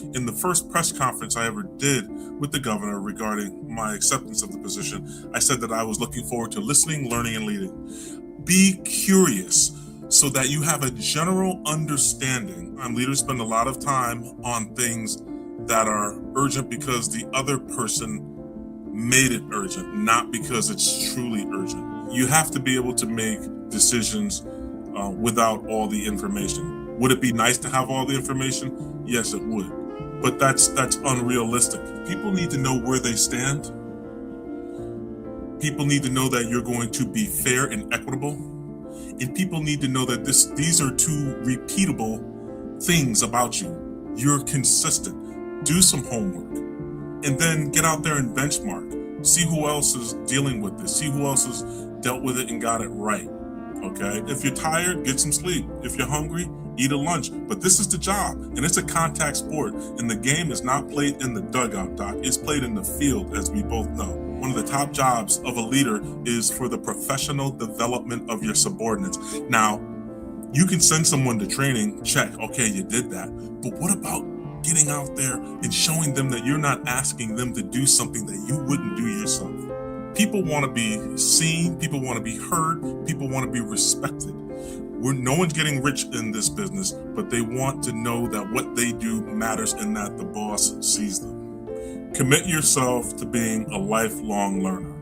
In the first press conference I ever did with the governor regarding my acceptance of the position, I said that I was looking forward to listening, learning, and leading. Be curious so that you have a general understanding. Leaders spend a lot of time on things that are urgent because the other person made it urgent, not because it's truly urgent. You have to be able to make decisions without all the information. Would it be nice to have all the information? Yes, it would. But that's unrealistic. People need to know where they stand. People need to know that you're going to be fair and equitable. And people need to know that these are two repeatable things about you. You're consistent. Do some homework. And then get out there and benchmark. See who else is dealing with this. See who else has dealt with it and got it right. Okay? If you're tired, get some sleep. If you're hungry, eat a lunch. But this is the job, and it's a contact sport, and the game is not played in the dugout, Doc. It's played in the field, as we both know. One of the top jobs of a leader is for the professional development of your subordinates. Now, you can send someone to training, check, okay, you did that. But what about getting out there and showing them that you're not asking them to do something that you wouldn't do yourself? People want to be seen, people want to be heard, people want to be respected. No one's getting rich in this business, but they want to know that what they do matters and that the boss sees them. Commit yourself to being a lifelong learner.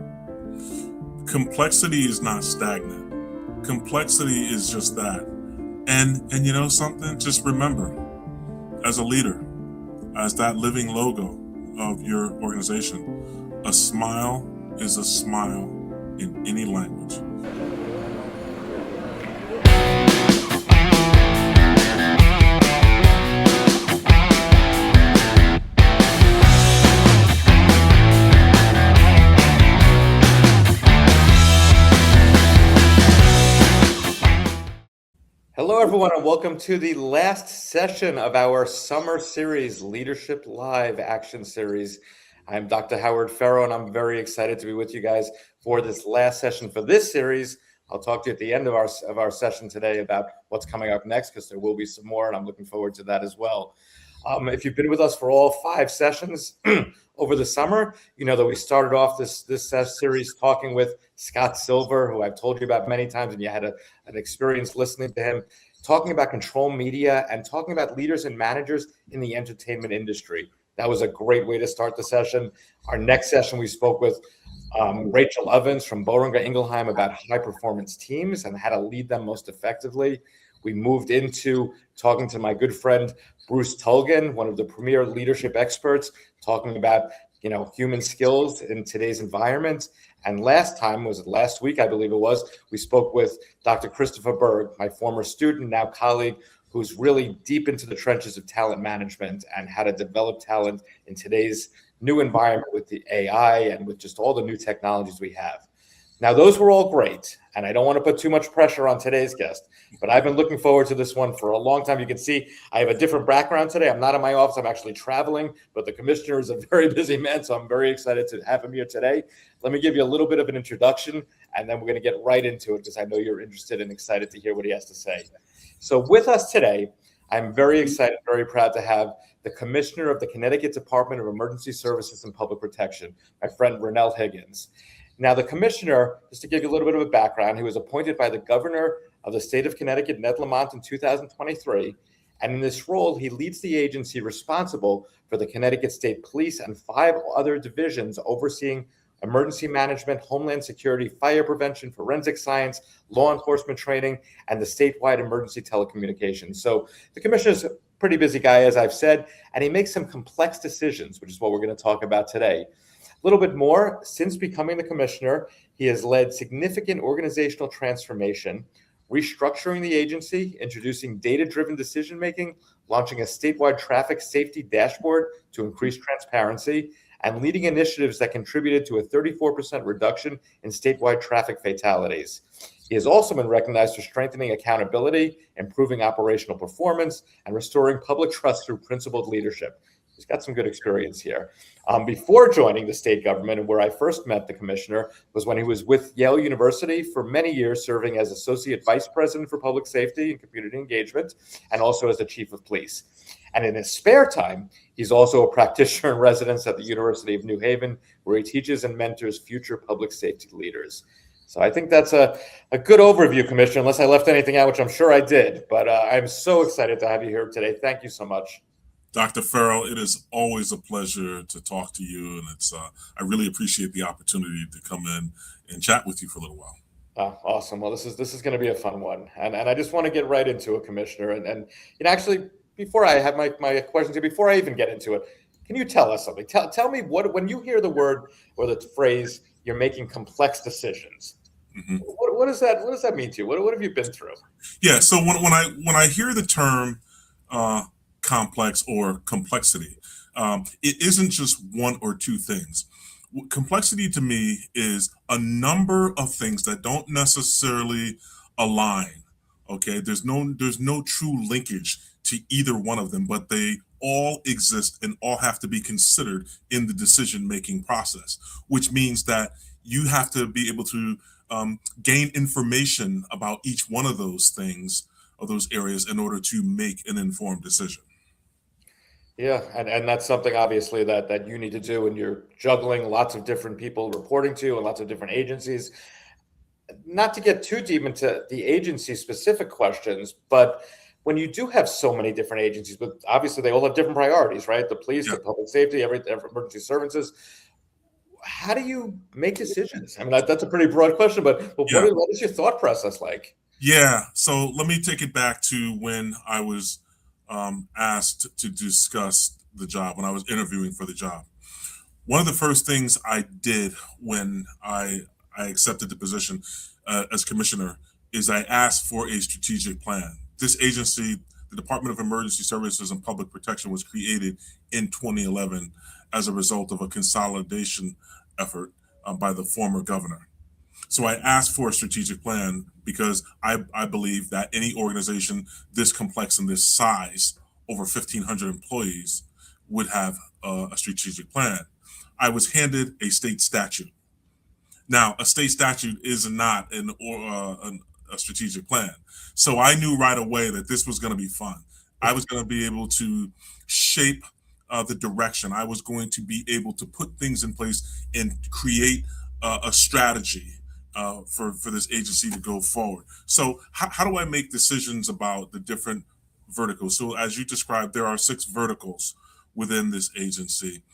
Complexity is not stagnant. Complexity is just that. And you know something? Just remember, as a leader, as that living logo of your organization, a smile is a smile in any language. Hello, everyone, and welcome to the last session of our summer series, Leadership Live Action Series. I'm Dr. Howard Fero, and I'm very excited to be with you guys for this last session for this series. I'll talk to you at the end of our session today about what's coming up next, because there will be some more, and I'm looking forward to that as well. If you've been with us for all 5 sessions over the summer, you know that we started off this series talking with Scott Silver, who I've told you about many times, and you had an experience listening to him, talking about control media and talking about leaders and managers in the entertainment industry. That was a great way to start the session. Our next session, we spoke with Rachel Evans from Boehringer Ingelheim about high-performance teams and how to lead them most effectively. We moved into talking to my good friend, Bruce Tulgan, one of the premier leadership experts, talking about, you know, human skills in today's environment. And last week, I believe it was, we spoke with Dr. Christopher Berg, my former student, now colleague, who's really deep into the trenches of talent management and how to develop talent in today's new environment with the AI and with just all the new technologies we have. Now, those were all great, and I don't want to put too much pressure on today's guest, but I've been looking forward to this one for a long time. You can see I have a different background today. I'm not in my office. I'm actually traveling, but the commissioner is a very busy man, so I'm very excited to have him here today. Let me give you a little bit of an introduction, and then we're going to get right into it because I know you're interested and excited to hear what he has to say. So with us today, I'm very excited, very proud to have the Commissioner of the Connecticut Department of Emergency Services and Public Protection, my friend Ronnell Higgins. Now, the commissioner, just to give you a little bit of a background, he was appointed by the governor of the state of Connecticut, Ned Lamont, in 2023. And in this role, he leads the agency responsible for the Connecticut State Police and 5 other divisions overseeing emergency management, homeland security, fire prevention, forensic science, law enforcement training, and the statewide emergency telecommunications. So the commissioner's a pretty busy guy, as I've said, and he makes some complex decisions, which is what we're going to talk about today. A little bit more, since becoming the commissioner, he has led significant organizational transformation, restructuring the agency, introducing data-driven decision-making, launching a statewide traffic safety dashboard to increase transparency, and leading initiatives that contributed to a 34% reduction in statewide traffic fatalities. He has also been recognized for strengthening accountability, improving operational performance, and restoring public trust through principled leadership. He's got some good experience here. Before joining the state government, and where I first met the commissioner was when he was with Yale University for many years, serving as Associate Vice President for Public Safety and Community Engagement, and also as the Chief of Police. And in his spare time, he's also a practitioner in residence at the University of New Haven, where he teaches and mentors future public safety leaders. So I think that's a good overview, Commissioner, unless I left anything out, which I'm sure I did. But I'm so excited to have you here today. Thank you so much. Dr. Fero, it is always a pleasure to talk to you, and I really appreciate the opportunity to come in and chat with you for a little while. Awesome. Well, this is going to be a fun one, and I just want to get right into it, Commissioner. And actually, before I have my questions, before I even get into it, can you tell us something? Tell me when you hear the word or the phrase "you're making complex decisions." Mm-hmm. What does that mean to you? What have you been through? Yeah. So when I hear the term complex or complexity, it isn't just one or two things. Complexity to me is a number of things that don't necessarily align. Okay, there's no true linkage to either one of them, but they all exist and all have to be considered in the decision making process, which means that you have to be able to gain information about each one of those things or those areas in order to make an informed decision. Yeah, and that's something obviously that you need to do, and you're juggling lots of different people reporting to you and lots of different agencies. Not to get too deep into the agency specific questions, but when you do have so many different agencies, but obviously they all have different priorities, right? The police, Yeah. the public safety, every emergency services. How do you make decisions? I mean, that's a pretty broad question, but Yeah. what is your thought process like? Yeah. So let me take it back to when I was asked to discuss the job, when I was interviewing for the job. One of the first things I did when I accepted the position as commissioner is I asked for a strategic plan. This agency, the Department of Emergency Services and Public Protection, was created in 2011 as a result of a consolidation effort by the former governor. So I asked for a strategic plan because I believe that any organization this complex and this size, over 1,500 employees, would have a strategic plan. I was handed a state statute. Now, a state statute is not a strategic plan. So I knew right away that this was going to be fun. I was going to be able to shape the direction. I was going to be able to put things in place and create a strategy for this agency to go forward. So how do I make decisions about the different verticals? So as you described, there are 6 verticals within this agency.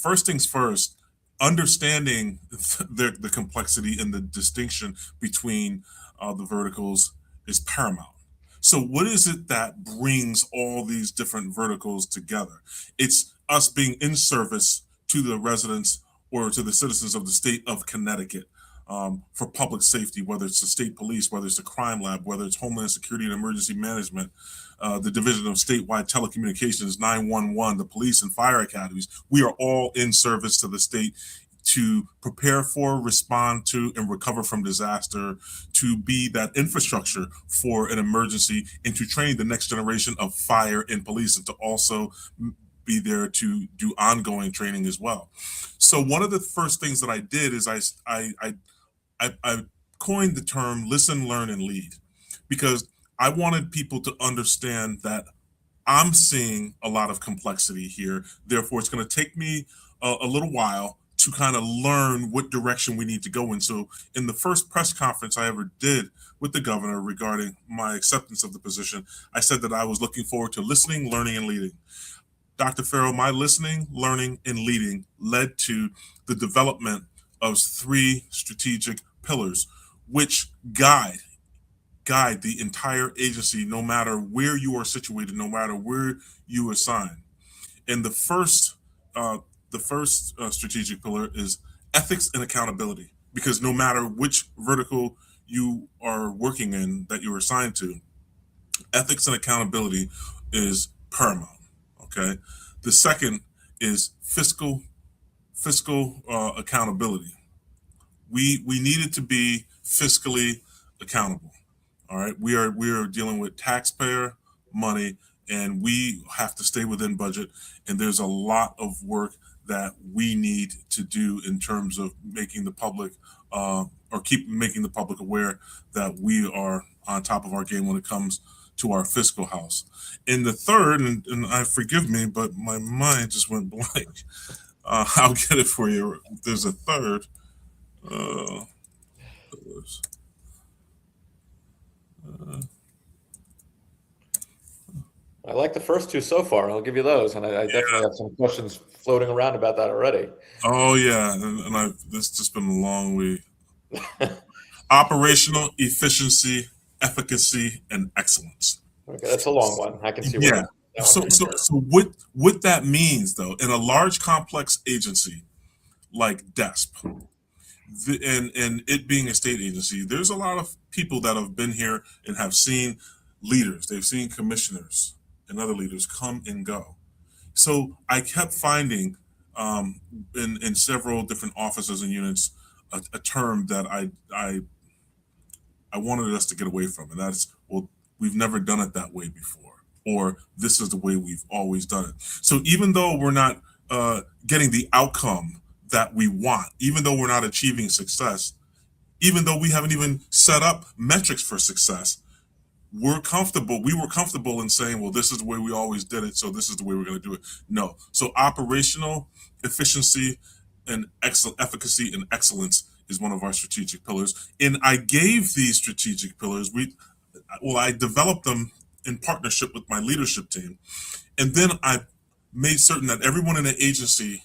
First things first, understanding the complexity and the distinction between the verticals is paramount. So, what is it that brings all these different verticals together? It's us being in service to the residents or to the citizens of the state of Connecticut for public safety, whether it's the state police, whether it's the crime lab, whether it's Homeland Security and Emergency Management, the Division of Statewide Telecommunications, 911, the police and fire academies. We are all in service to the state to prepare for, respond to, and recover from disaster, to be that infrastructure for an emergency, and to train the next generation of fire and police, and to also be there to do ongoing training as well. So one of the first things that I did is I coined the term listen, learn, and lead, because I wanted people to understand that I'm seeing a lot of complexity here. Therefore, it's going to take me a little while to kind of learn what direction we need to go in. So, in the first press conference I ever did with the governor regarding my acceptance of the position, I said that I was looking forward to listening, learning, and leading. Dr. Fero, my listening, learning, and leading led to the development of 3 strategic pillars, which guide the entire agency, no matter where you are situated, no matter where you assign. And the first strategic pillar is ethics and accountability, because no matter which vertical you are working in that you're assigned to, ethics and accountability is paramount. Okay. The second is fiscal accountability. We needed to be fiscally accountable. All right, we are dealing with taxpayer money, and we have to stay within budget. And there's a lot of work that we need to do in terms of making the public or keep making the public aware that we are on top of our game when it comes to our fiscal house. In the third, and I forgive me, but my mind just went blank. I'll get it for you. There's a third. Uh, I like the first two so far. I'll give you those, and I definitely have some questions floating around about that already. oh yeah, and this just been a long week. Operational efficiency, efficacy, and excellence. Okay, that's a long one. I can see where Yeah. that So one. so so what that means though, in a large complex agency like DESP, and it being a state agency, there's a lot of people that have been here and have seen leaders. They've seen commissioners and other leaders come and go. So I kept finding um, in several different offices and units a term that I wanted us to get away from, and that's, well, we've never done it that way before, or this is the way we've always done it. So even though we're not getting the outcome that we want, even though we're not achieving success, even though we haven't even set up metrics for success, we were comfortable in saying, well, this is the way we always did it, so this is the way we're going to do it. No. So operational efficiency and efficacy and excellence is one of our strategic pillars. And I gave these strategic pillars, I developed them in partnership with my leadership team. And then I made certain that everyone in the agency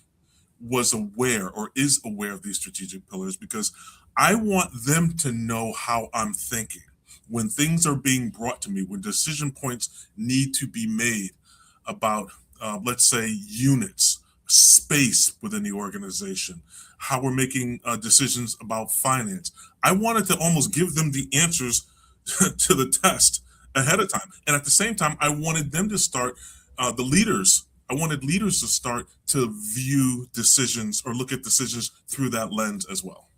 was aware or is aware of these strategic pillars, because I want them to know how I'm thinking when things are being brought to me, when decision points need to be made about, let's say, units, space within the organization, how we're making decisions about finance. I wanted to almost give them the answers to the test ahead of time. And at the same time, I wanted them to start, I wanted leaders to start to view decisions or look at decisions through that lens as well.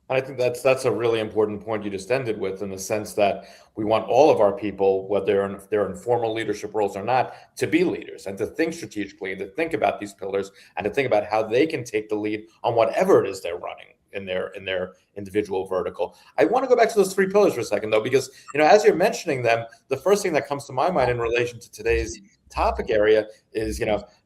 I think that's a really important point you just ended with, in the sense that we want all of our people, whether they're in formal leadership roles or not, to be leaders and to think strategically and to think about these pillars and to think about how they can take the lead on whatever it is they're running in their individual vertical. I want to go back to those three pillars for a second, though, because as you're mentioning them, the first thing that comes to my mind in relation to today's topic area is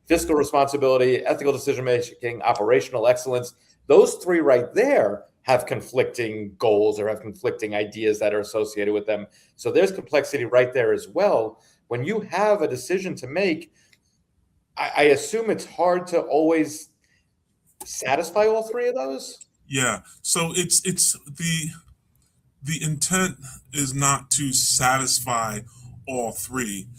fiscal responsibility, ethical decision making, operational excellence. Those three right there have conflicting goals or have conflicting ideas that are associated with them. So there's complexity right there as well. When you have a decision to make, I assume it's hard to always satisfy all three of those. Yeah. So it's the intent is not to satisfy all three.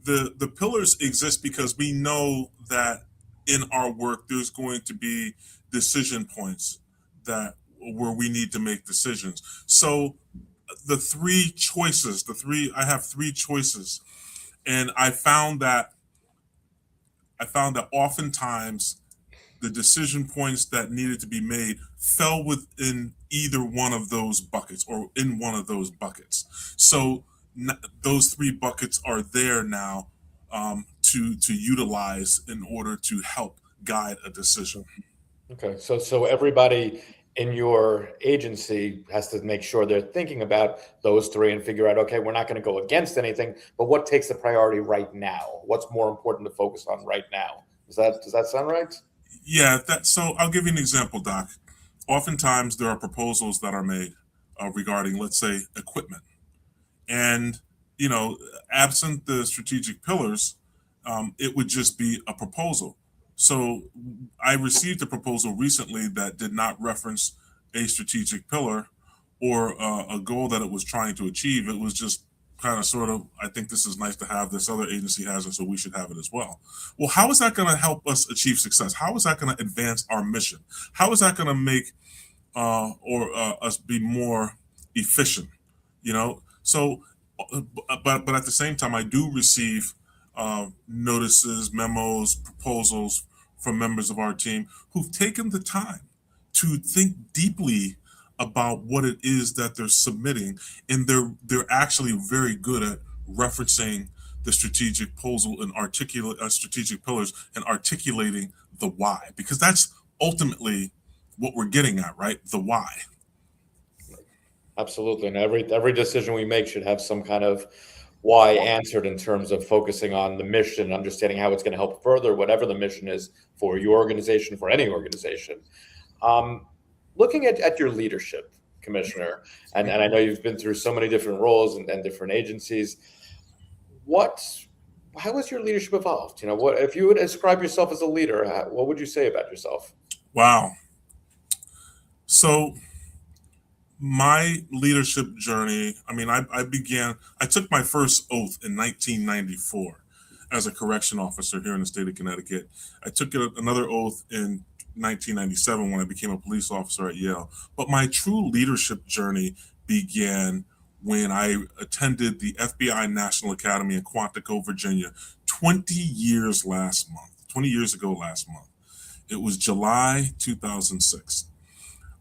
The pillars exist because we know that in our work there's going to be decision points that where we need to make decisions. So I have three choices, and I found that oftentimes the decision points that needed to be made fell within either one of those buckets or in one of those buckets. So those three buckets are there now, to utilize in order to help guide a decision. Okay, so everybody in your agency has to make sure they're thinking about those three and figure out, okay, we're not going to go against anything, but what takes the priority right now? What's more important to focus on right now? Does that sound right? Yeah, so I'll give you an example, Doc. Oftentimes there are proposals that are made regarding, let's say, equipment. And, you know, absent the strategic pillars, it would just be a proposal. So I received a proposal recently that did not reference a strategic pillar or a goal that it was trying to achieve. It was just kind of sort of, I think this is nice to have, this other agency has it, so we should have it as well. Well, how is that going to help us achieve success? How is that going to advance our mission? How is that going to make us be more efficient? So but at the same time, I do receive notices, memos, proposals from members of our team who've taken the time to think deeply about what it is that they're submitting, and they're actually very good at referencing the strategic proposal and articulate strategic pillars and articulating the why, because that's ultimately what we're getting at, right? The why. Absolutely, and every decision we make should have some kind of why answered in terms of focusing on the mission, understanding how it's going to help further whatever the mission is for your organization, for any organization. Looking at your leadership, Commissioner, and I know you've been through so many different roles and different agencies. How has your leadership evolved? What if you would describe yourself as a leader? What would you say about yourself? Wow. So my leadership journey, I took my first oath in 1994 as a correction officer here in the state of Connecticut. I took another oath in 1997 when I became a police officer at Yale. But my true leadership journey began when I attended the FBI National Academy in Quantico, Virginia, 20 years ago last month. It was July 2006.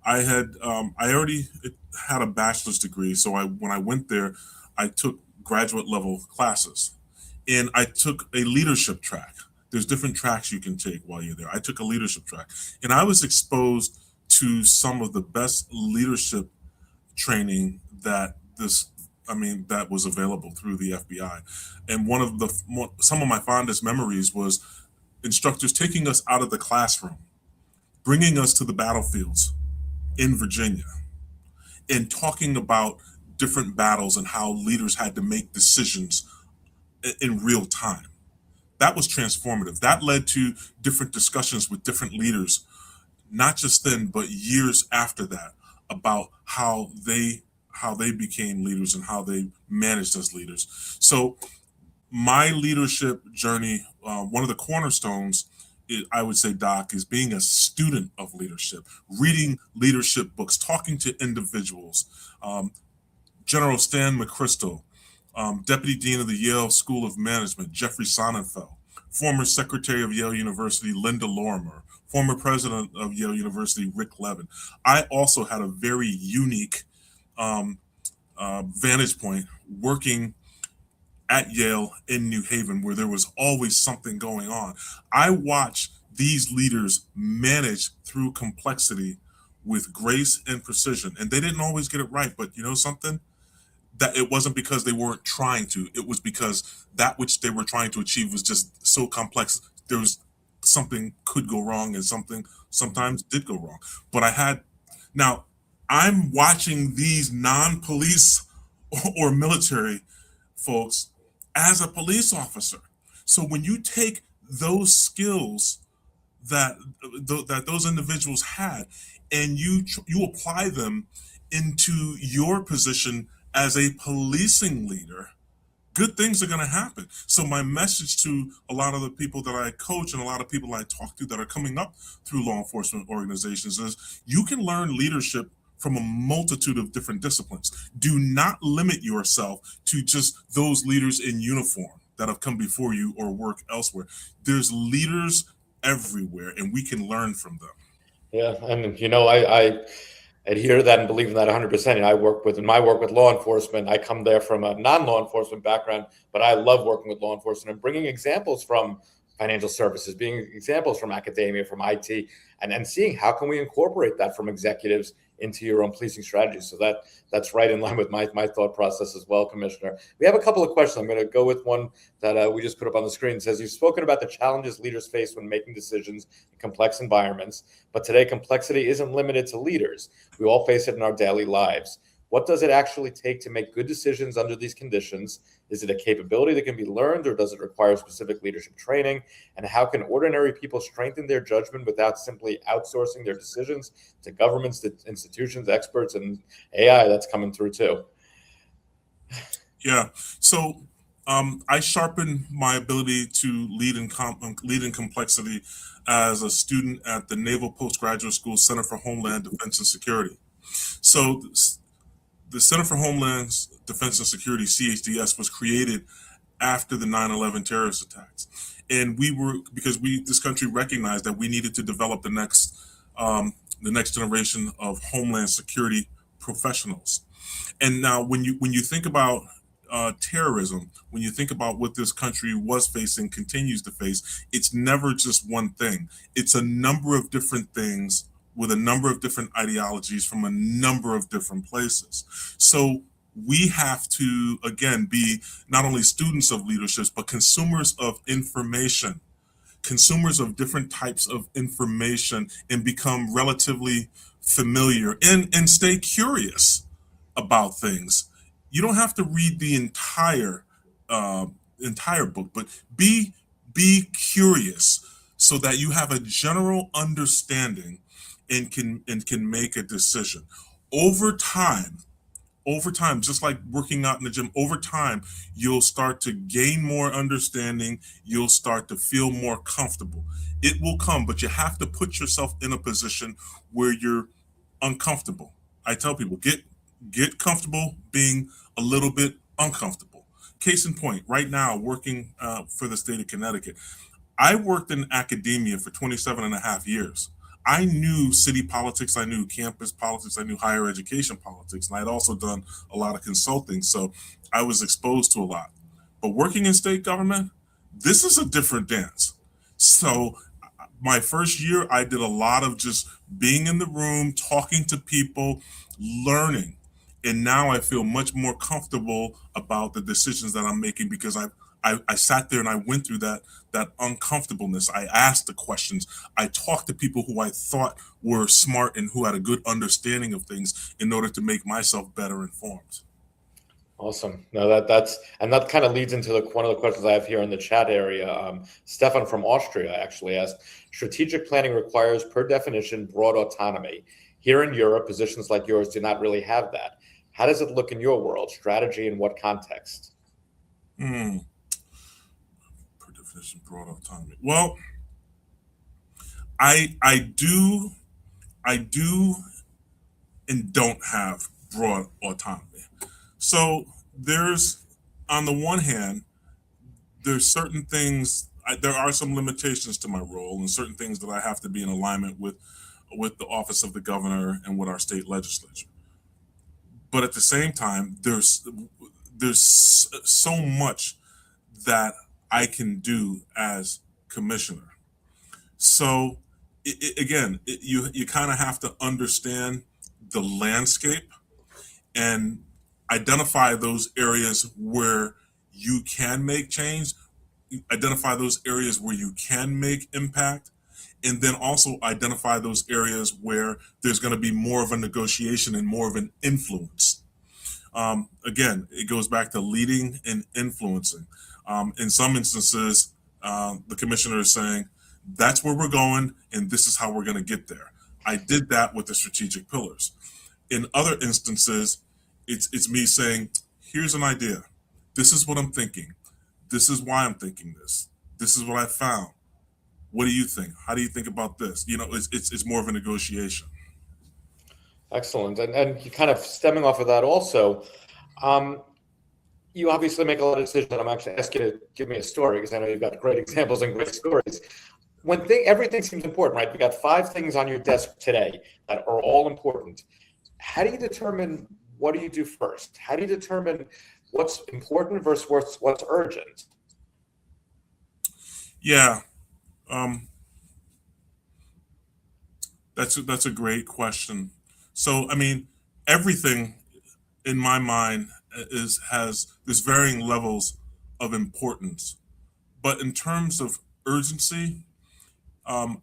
I already had a bachelor's degree, so when I went there, I took graduate level classes, and I took a leadership track. There's different tracks you can take while you're there. I took a leadership track, and I was exposed to some of the best leadership training that was available through the FBI. And some of my fondest memories was instructors taking us out of the classroom, bringing us to the battlefields in Virginia, and talking about different battles and how leaders had to make decisions in real time. That was transformative. That led to different discussions with different leaders, not just then, but years after that, about how they became leaders and how they managed as leaders. So my leadership journey, one of the cornerstones, I would say, Doc, is being a student of leadership, reading leadership books, talking to individuals. General Stan McChrystal, Deputy Dean of the Yale School of Management, Jeffrey Sonnenfeld, former Secretary of Yale University, Linda Lorimer, former President of Yale University, Rick Levin. I also had a very unique vantage point working at Yale in New Haven, where there was always something going on. I watched these leaders manage through complexity with grace and precision, and they didn't always get it right. But you know something? That it wasn't because they weren't trying to. It was because that which they were trying to achieve was just so complex. There was something could go wrong, and something sometimes did go wrong. But now I'm watching these non-police or military folks as a police officer. So when you take those skills that those individuals had, and you apply them into your position as a policing leader, good things are going to happen. So my message to a lot of the people that I coach and a lot of people I talk to that are coming up through law enforcement organizations is you can learn leadership from a multitude of different disciplines. Do not limit yourself to just those leaders in uniform that have come before you or work elsewhere. There's leaders everywhere, and we can learn from them. Yeah, and I adhere to that and believe in that 100%. And in my work with law enforcement, I come there from a non-law enforcement background, but I love working with law enforcement and bringing examples from financial services, being examples from academia, from IT, and seeing how can we incorporate that from executives into your own policing strategy. So that's right in line with my thought process as well, Commissioner. We have a couple of questions. I'm going to go with one that we just put up on the screen. It says, you've spoken about the challenges leaders face when making decisions in complex environments, but today complexity isn't limited to leaders. We all face it in our daily lives. What does it actually take to make good decisions under these conditions? Is it a capability that can be learned, or does it require specific leadership training? And how can ordinary people strengthen their judgment without simply outsourcing their decisions to governments, to institutions, experts, and AI that's coming through too? Yeah. So I sharpened my ability to lead in complexity as a student at the Naval Postgraduate School Center for Homeland Defense and Security. So the Center for Homeland Defense and Security, CHDS, was created after the 9/11 terrorist attacks, and this country recognized that we needed to develop the next generation of homeland security professionals. And now, when you think about terrorism, when you think about what this country was facing, continues to face, it's never just one thing. It's a number of different things with a number of different ideologies from a number of different places. So we have to, again, be not only students of leaderships, but consumers of information, consumers of different types of information, and become relatively familiar and stay curious about things. You don't have to read the uh, entire book, but be curious so that you have a general understanding and can make a decision. Over time, over time, just like working out in the gym, over time, you'll start to gain more understanding. You'll start to feel more comfortable. It will come, but you have to put yourself in a position where you're uncomfortable. I tell people, get comfortable being a little bit uncomfortable. Case in point, right now, working for the state of Connecticut, I worked in academia for 27 and a half years. I knew city politics, I knew campus politics, I knew higher education politics, and I had also done a lot of consulting. So I was exposed to a lot. But working in state government, this is a different dance. So my first year, I did a lot of just being in the room, talking to people, learning. And now I feel much more comfortable about the decisions that I'm making because I sat there and I went through that uncomfortableness. I asked the questions. I talked to people who I thought were smart and who had a good understanding of things in order to make myself better informed. Awesome. No, that kind of leads into one of the questions I have here in the chat area. Stefan from Austria actually asked, strategic planning requires, per definition, broad autonomy. Here in Europe, positions like yours do not really have that. How does it look in your world? Strategy in what context? Hmm. Per definition, broad autonomy. Well, I do and don't have broad autonomy. So there's, on the one hand, there's certain things. There are some limitations to my role, and certain things that I have to be in alignment with the office of the governor and with our state legislature. But at the same time, there's so much that I can do as commissioner. So you kind of have to understand the landscape and identify those areas where you can make change, identify those areas where you can make impact, and then also identify those areas where there's going to be more of a negotiation and more of an influence. Again, it goes back to leading and influencing. In some instances, the commissioner is saying, that's where we're going, and this is how we're going to get there. I did that with the strategic pillars. In other instances, it's me saying, here's an idea. This is what I'm thinking. This is why I'm thinking this. This is what I found. What do you think? How do you think about this? It's more of a negotiation. Excellent. And you kind of stemming off of that also, you obviously make a lot of decisions. I'm actually asking you to give me a story because I know you've got great examples and great stories. Everything seems important, right? You got 5 things on your desk today that are all important. How do you determine what do you do first? How do you determine what's important versus what's urgent? Yeah, that's a great question. So, I mean, everything in my mind has this varying levels of importance, but in terms of urgency, um,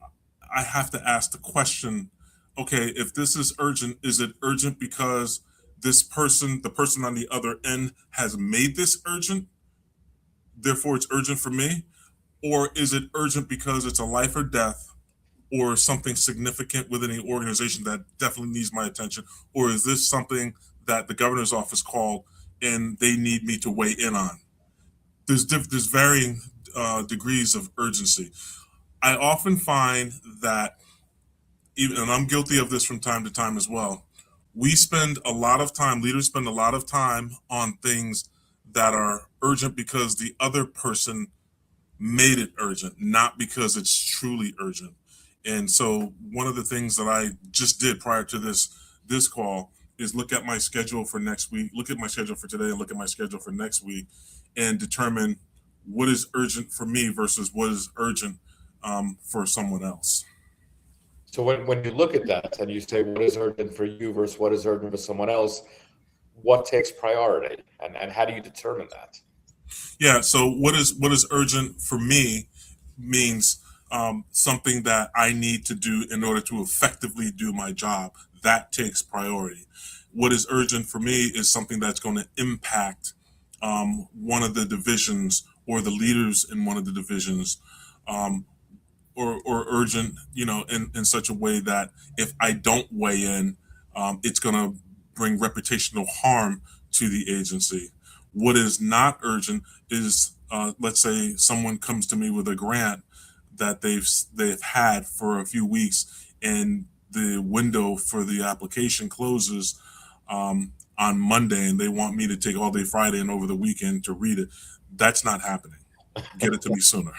I have to ask the question: okay, if this is it urgent because the person on the other end, has made this urgent, therefore it's urgent for me, or is it urgent because it's a life or death or something significant within the organization that definitely needs my attention, or is this something that the governor's office called and they need me to weigh in on? There's varying degrees of urgency. I often find that, even, and I'm guilty of this from time to time as well, leaders spend a lot of time on things that are urgent because the other person made it urgent, not because it's truly urgent. And so one of the things that I just did prior to this call is look at my schedule for next week, look at my schedule for today and look at my schedule for next week and determine what is urgent for me versus what is urgent for someone else. So when you look at that and you say what is urgent for you versus what is urgent for someone else, what takes priority, and how do you determine that? Yeah. So what is urgent for me means something that I need to do in order to effectively do my job. That takes priority. What is urgent for me is something that's going to impact one of the divisions or the leaders in one of the divisions, um, or urgent, in such a way that if I don't weigh in, it's going to bring reputational harm to the agency. What is not urgent is, let's say, someone comes to me with a grant that they've had for a few weeks, and the window for the application closes on Monday, and they want me to take all day Friday and over the weekend to read it. That's not happening. Get it to me sooner.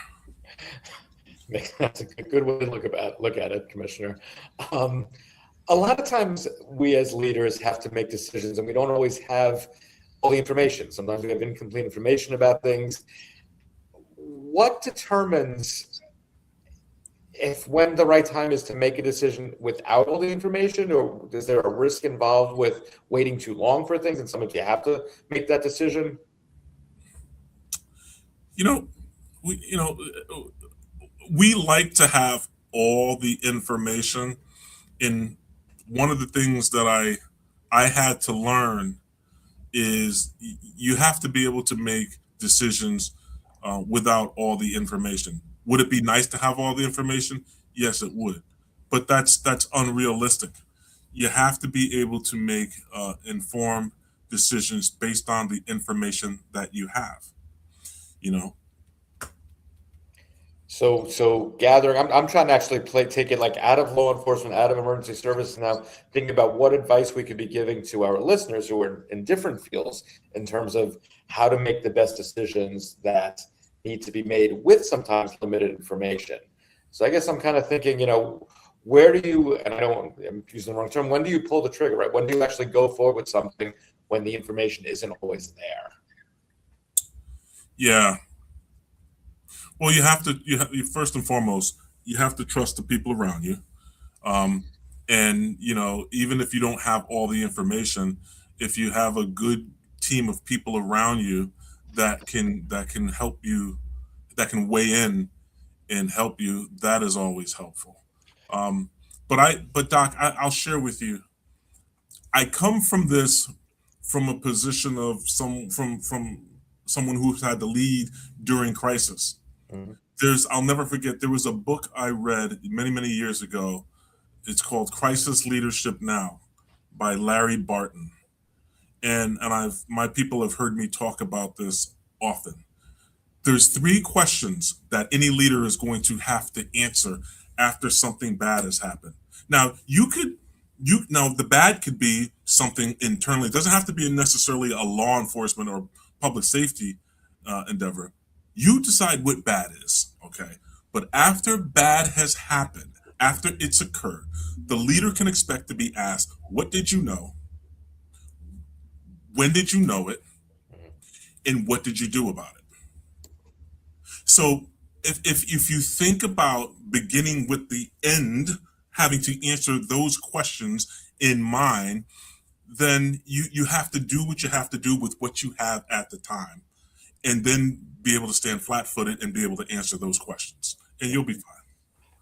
That's a good way to look at it, Commissioner. Um, a lot of times we as leaders have to make decisions and we don't always have all the information. Sometimes we have incomplete information about things. What determines if when the right time is to make a decision without all the information, or is there a risk involved with waiting too long for things and sometimes you have to make that decision? You know, we like to have all the information. And one of the things that I had to learn is you have to be able to make decisions without all the information. Would it be nice to have all the information? Yes, it would, but that's unrealistic. You have to be able to make informed decisions based on the information that you have. You know, So gathering, I'm trying to actually take it like out of law enforcement, out of emergency services now, thinking about what advice we could be giving to our listeners who are in different fields in terms of how to make the best decisions that need to be made with sometimes limited information. So I guess I'm kind of thinking, where do you, and I'm using the wrong term, when do you pull the trigger, right? When do you actually go forward with something when the information isn't always there? yeah. Well, you first and foremost, you have to trust the people around you. Um, and even if you don't have all the information, if you have a good team of people around you that can help you, that can weigh in and help you, that is always helpful. Um, but Doc, I'll share with you. I come from this from a position of from someone who's had to lead during crisis. Mhm. I'll never forget, there was a book I read many years ago. It's called Crisis Leadership Now by Larry Barton. And I've my people have heard me talk about this often. There's three questions that any leader is going to have to answer after something bad has happened. Now, the bad could be something internally. It doesn't have to be necessarily a law enforcement or public safety endeavor. You decide what bad is, okay? But after bad has happened, after it's occurred, the leader can expect to be asked, what did you know? When did you know it? And what did you do about it? So if you think about beginning with the end, having to answer those questions in mind, then you have to do what you have to do with what you have at the time, and then be able to stand flat-footed and be able to answer those questions, and you'll be fine.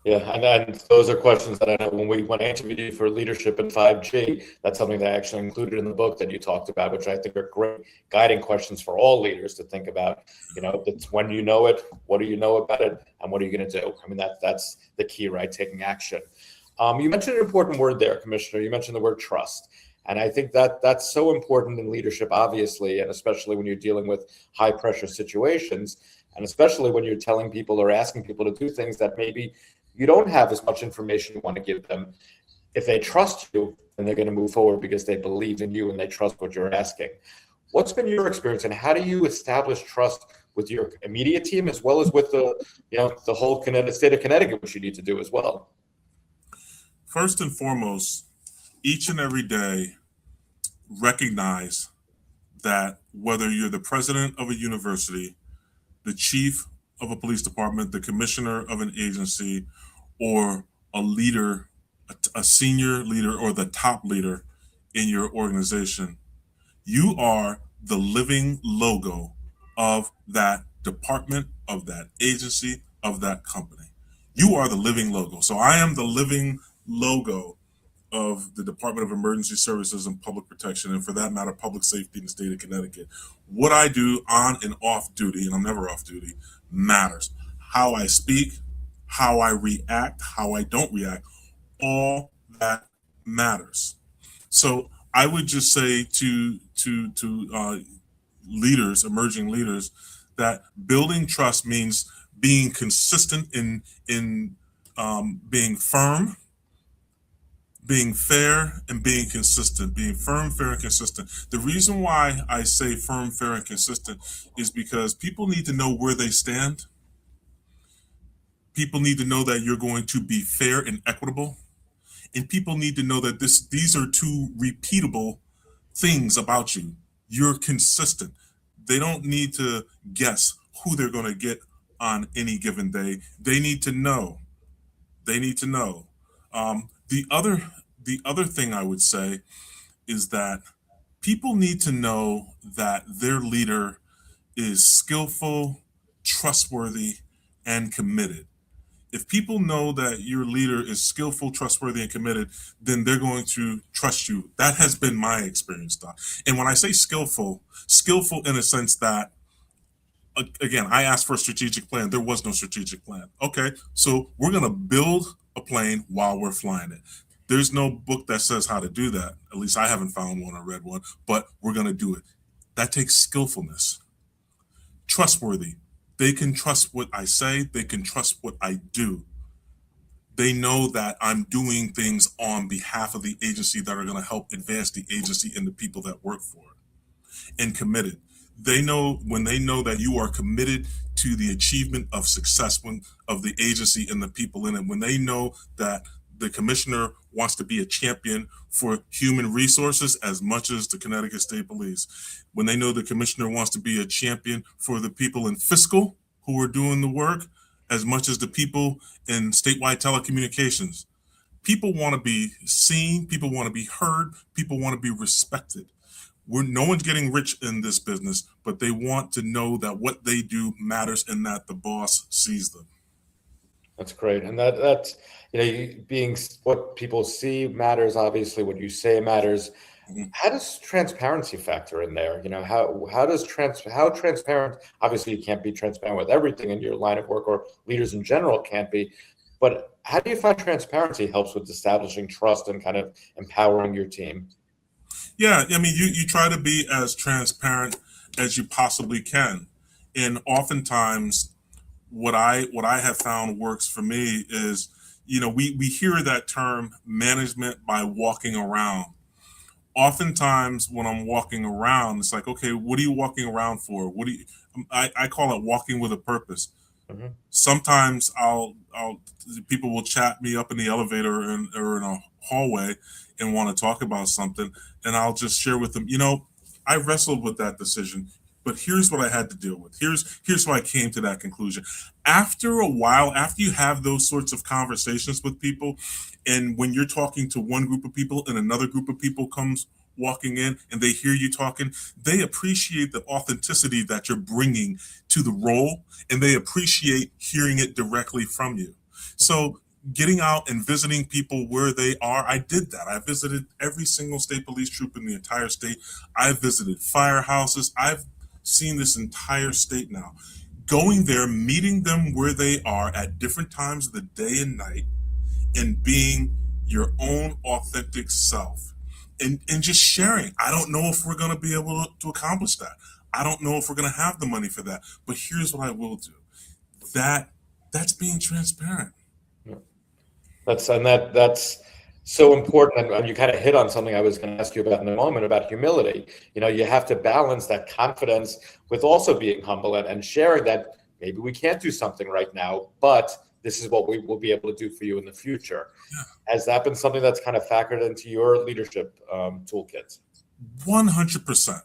Yeah, and those are questions that I know when I interviewed you for leadership in 5G, that's something that I actually included in the book that you talked about, which I think are great guiding questions for all leaders to think about. It's when you know it, what do you know about it, and what are you going to do? I mean, that's the key, right? Taking action. You mentioned an important word there, Commissioner. You mentioned the word trust. And I think that that's so important in leadership, obviously, and especially when you're dealing with high pressure situations, and especially when you're telling people or asking people to do things that maybe you don't have as much information you want to give them. If they trust you, then they're going to move forward because they believe in you and they trust what you're asking. What's been your experience, and how do you establish trust with your immediate team as well as with the whole state of Connecticut, which you need to do as well? First and foremost, each and every day, recognize that whether you're the president of a university, the chief of a police department, the commissioner of an agency, or a leader, a senior leader, or the top leader in your organization, You are the living logo of that department, of that agency, of that company. You are the living logo. So I am the living logo of the Department of Emergency Services and Public Protection, and for that matter, public safety in the state of Connecticut. What I do on and off duty, and I'm never off duty, matters. How I speak, how I react, how I don't react, all that matters. So I would just say to leaders, emerging leaders, that building trust means being consistent in being firm, being fair, and being consistent. Being firm, fair, and consistent. The reason why I say firm, fair, and consistent is because people need to know where they stand. People need to know that you're going to be fair and equitable, and people need to know that these are two repeatable things about you. You're consistent. They don't need to guess who they're going to get on any given day. They need to know. They need to know. The other thing I would say is that people need to know that their leader is skillful, trustworthy, and committed. If people know that your leader is skillful, trustworthy, and committed, then they're going to trust you. That has been my experience, Doc. And when I say skillful, skillful in a sense that, again, I asked for a strategic plan. There was no strategic plan. Okay, so we're going to build a plane while we're flying it. There's no book that says how to do that. At least I haven't found one or read one, but we're going to do it. That takes skillfulness. Trustworthy. They can trust what I say, they can trust what I do. They know that I'm doing things on behalf of the agency that are going to help advance the agency and the people that work for it. And committed. They know when they know that you are committed to the achievement of success of the agency and the people in it. When they know that the commissioner wants to be a champion for human resources as much as the Connecticut State Police. When they know the commissioner wants to be a champion for the people in fiscal who are doing the work as much as the people in statewide telecommunications. People want to be seen, people want to be heard, people want to be respected. No one's getting rich in this business, but they want to know that what they do matters and that the boss sees them. That's great, and that's being what people see matters. Obviously, what you say matters. Mhm. How does transparency factor in there? How transparent? Obviously, you can't be transparent with everything in your line of work, or leaders in general can't be. But how do you find transparency helps with establishing trust and kind of empowering your team? Yeah, I mean, you try to be as transparent as you possibly can, and oftentimes, what I have found works for me is, we hear that term management by walking around. Oftentimes, when I'm walking around, it's like, okay, what are you walking around for? What do you? I call it walking with a purpose. Mhm. Sometimes I'll people will chat me up in the elevator or in a hallway and want to talk about something, and I'll just share with them, I wrestled with that decision, but here's what I had to deal with. Here's how I came to that conclusion. After a while, after you have those sorts of conversations with people, and when you're talking to one group of people and another group of people comes walking in and they hear you talking, they appreciate the authenticity that you're bringing to the role, and they appreciate hearing it directly from you. So getting out and visiting people where they are, I did that. I visited every single state police troop in the entire state. I've visited firehouses. I've seen this entire state now. Going there, meeting them where they are at different times of the day and night, and being your own authentic self, and just sharing. I don't know if we're going to be able to accomplish that. I don't know if we're going to have the money for that, but here's what I will do. That's being transparent. Yeah. That's so important, and you kind of hit on something I was going to ask you about in a moment about humility. You have to balance that confidence with also being humble and sharing that maybe we can't do something right now, but this is what we will be able to do for you in the future. Has that been something that's kind of factored into your leadership toolkits? 100%.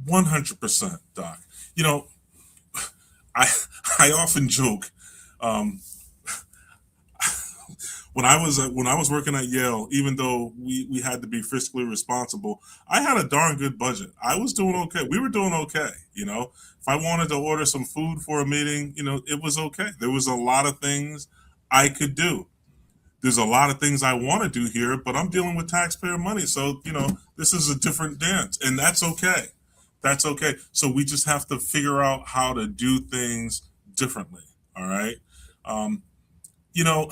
100%, Doc. You know, I I often joke, um, when I was working at Yale, even though we had to be fiscally responsible, I had a darn good budget. I was doing okay. We were doing okay. If I wanted to order some food for a meeting, it was okay. There was a lot of things I could do. There's a lot of things I want to do here, but I'm dealing with taxpayer money, so this is a different dance, and that's okay. That's okay. So we just have to figure out how to do things differently. All right. Um, you know,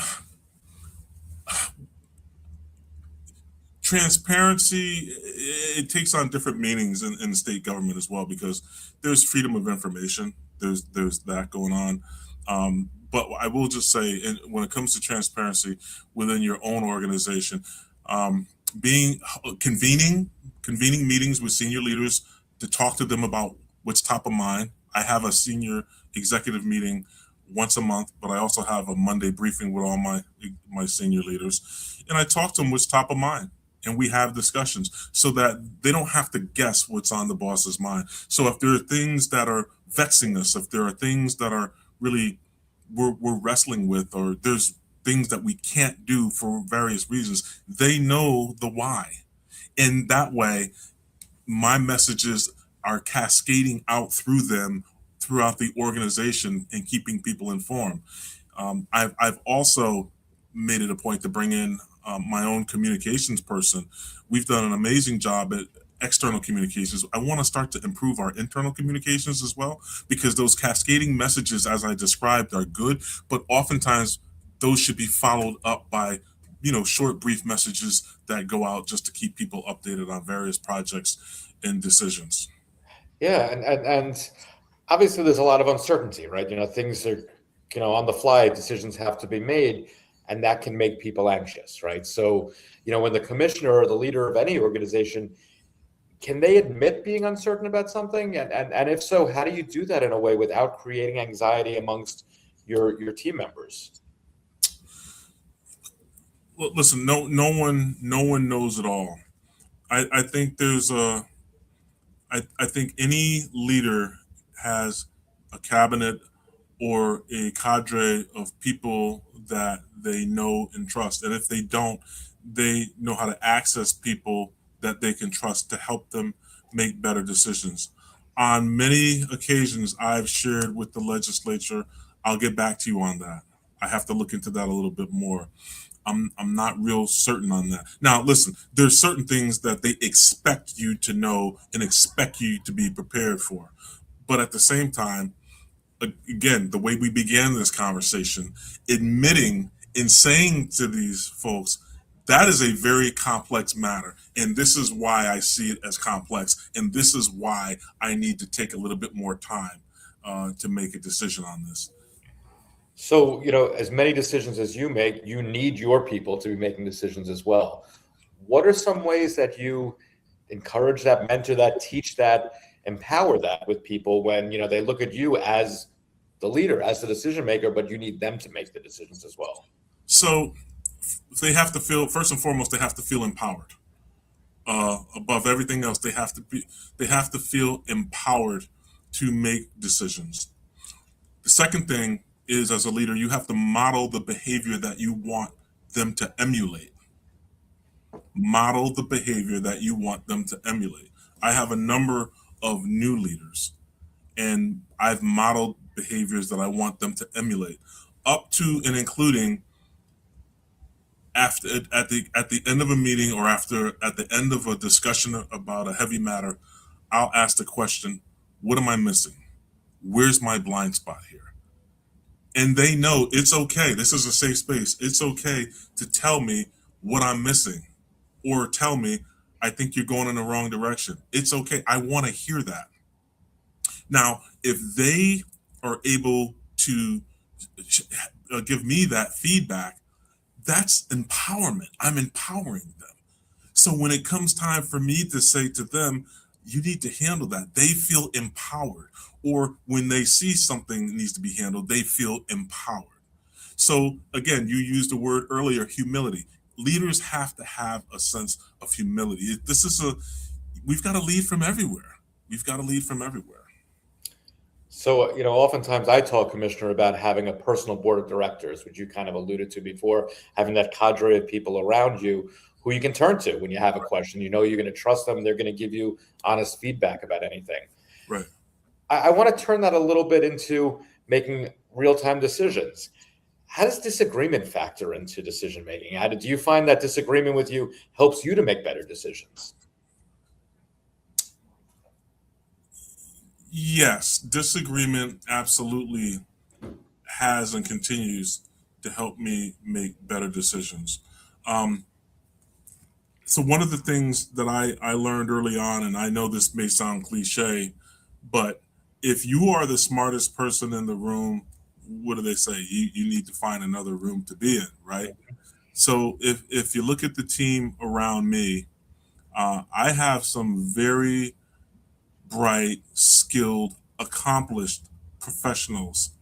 transparency, it takes on different meanings in the state government as well, because there's freedom of information. There's that going on. But I will just say, when it comes to transparency within your own organization, being convening meetings with senior leaders to talk to them about what's top of mind. I have a senior executive meeting once a month, but I also have a Monday briefing with all my senior leaders, and I talk to them what's top of mind, and we have discussions so that they don't have to guess what's on the boss's mind. So if there are things that are vexing us, if there are things that are really we're wrestling with, or there's things that we can't do for various reasons, they know the why. And that way, my messages are cascading out through them throughout the organization and keeping people informed. I've also made it a point to bring in my own communications person. We've done an amazing job at external communications. I want to start to improve our internal communications as well, because those cascading messages, as I described, are good, but oftentimes those should be followed up by short, brief messages that go out just to keep people updated on various projects and decisions. Yeah, and obviously there's a lot of uncertainty, right? Things are, on the fly, decisions have to be made, and that can make people anxious, right? So, when the commissioner or the leader of any organization, can they admit being uncertain about something? And if so, how do you do that in a way without creating anxiety amongst your team members? Well, listen, no one knows it all. I think I think any leader has a cabinet or a cadre of people that they know and trust. And if they don't, they know how to access people that they can trust to help them make better decisions. On many occasions, I've shared with the legislature, I'll get back to you on that. I have to look into that a little bit more. I'm not real certain on that. Now, listen, there's certain things that they expect you to know and expect you to be prepared for. But at the same time, again, the way we began this conversation, admitting and saying to these folks, that is a very complex matter. And this is why I see it as complex. And this is why I need to take a little bit more time to make a decision on this. So, as many decisions as you make, you need your people to be making decisions as well. What are some ways that you encourage that, mentor that, teach that, empower that with people when, they look at you as the leader, as the decision maker, but you need them to make the decisions as well? So they have to feel, first and foremost, they have to feel empowered. Above everything else, they have to feel empowered to make decisions. The second thing is, as a leader, you have to model the behavior that you want them to emulate. Model the behavior that you want them to emulate. I have a number of new leaders, and I've modeled behaviors that I want them to emulate, up to and including after at the end of a meeting, or after at the end of a discussion about a heavy matter. I'll ask the question, what am I missing? Where's my blind spot here? And they know it's okay. This is a safe space. It's okay to tell me what I'm missing, or tell me, I think you're going in the wrong direction. It's okay. I want to hear that. Now, if they are able to give me that feedback, that's empowerment. I'm empowering them. So when it comes time for me to say to them, you need to handle that, they feel empowered. Or when they see something needs to be handled, they feel empowered. So again, you used the word earlier, humility. Leaders have to have a sense of humility. We've got to lead from everywhere. We've got to lead from everywhere. So, oftentimes I talk, Commissioner, about having a personal board of directors, which you kind of alluded to before, having that cadre of people around you who you can turn to when you have a question. You know, you're going to trust them. They're going to give you honest feedback about anything. Right. I want to turn that a little bit into making real-time decisions. How does disagreement factor into decision making? Do you find that disagreement with you helps you to make better decisions? Yes, disagreement absolutely has and continues to help me make better decisions. Um, so one of the things that I learned early on, and I know this may sound cliche, but if you are the smartest person in the room, what do they say? You need to find another room to be in, right? So if you look at the team around me, I have some very bright, skilled, accomplished professionals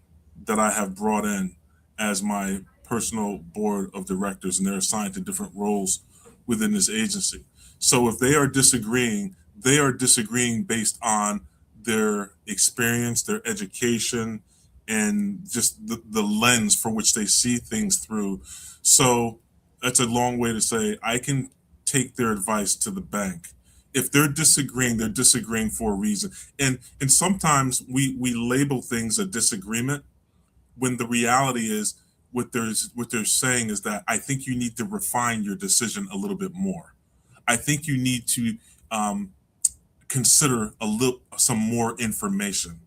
that I have brought in as my personal board of directors, and they're assigned to different roles within this agency. So if they are disagreeing based on their experience, their education, and just the lens for which they see things through. So that's a long way to say I can take their advice to the bank. If they're disagreeing for a reason. And sometimes we label things a disagreement when the reality is what they're saying is that I think you need to refine your decision a little bit more. I think you need to um, consider a little some more information.